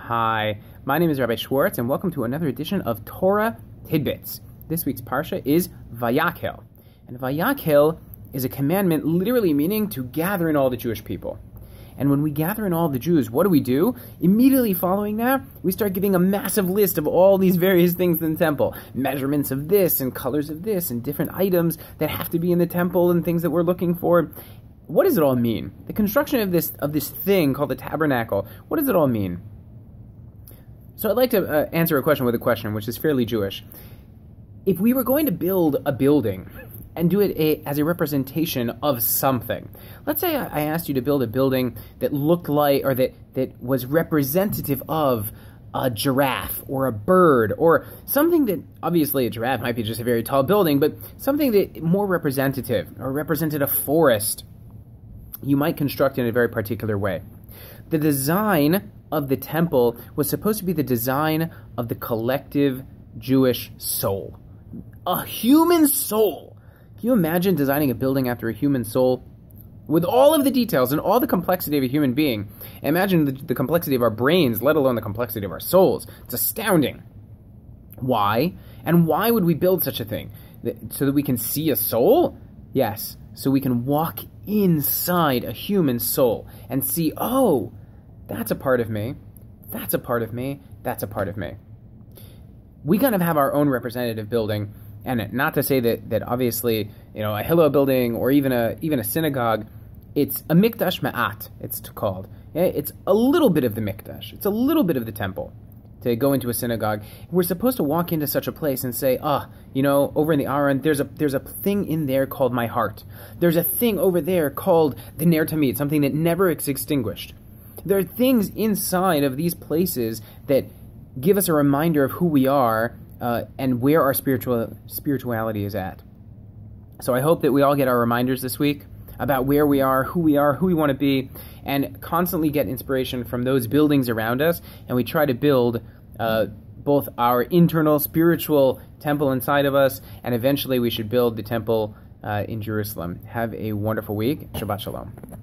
Hi, my name is Rabbi Schwartz, and welcome to another edition of Torah Tidbits. This week's parsha is Vayakhel, and Vayakhel is a commandment literally meaning to gather in all the Jewish people. And when we gather in all the Jews, what do? Immediately following that, we start giving a massive list of all these various things in the temple. Measurements of this, and colors of this, and different items that have to be in the temple, and things that we're looking for. What does it all mean? The construction of this thing called the tabernacle, what does it all mean? So I'd like to answer a question with a question, which is fairly Jewish. If we were going to build a building and do it as a representation of something, let's say I asked you to build a building that looked like, or that was representative of a giraffe or a bird, or something that, obviously a giraffe might be just a very tall building, but something that more representative, or represented a forest, you might construct in a very particular way. The design of the temple was supposed to be the design of the collective Jewish soul. A human soul! Can you imagine designing a building after a human soul? With all of the details and all the complexity of a human being. Imagine the complexity of our brains, let alone the complexity of our souls. It's astounding. Why? And why would we build such a thing? So that we can see a soul? Yes. So we can walk inside a human soul and see, oh, that's a part of me, that's a part of me, that's a part of me. We kind of have our own representative building, and not to say that obviously, a Hillel building or even a synagogue, it's a mikdash ma'at, it's called. It's a little bit of the mikdash, it's a little bit of the temple. To go into a synagogue, we're supposed to walk into such a place and say, over in the Aron, there's a thing in there called my heart. There's a thing over there called the Ner Tamid, something that never is extinguished. There are things inside of these places that give us a reminder of who we are and where our spirituality is at. So I hope that we all get our reminders this week about where we are, who we want to be, and constantly get inspiration from those buildings around us, and we try to build both our internal spiritual temple inside of us, and eventually we should build the temple in Jerusalem. Have a wonderful week. Shabbat Shalom.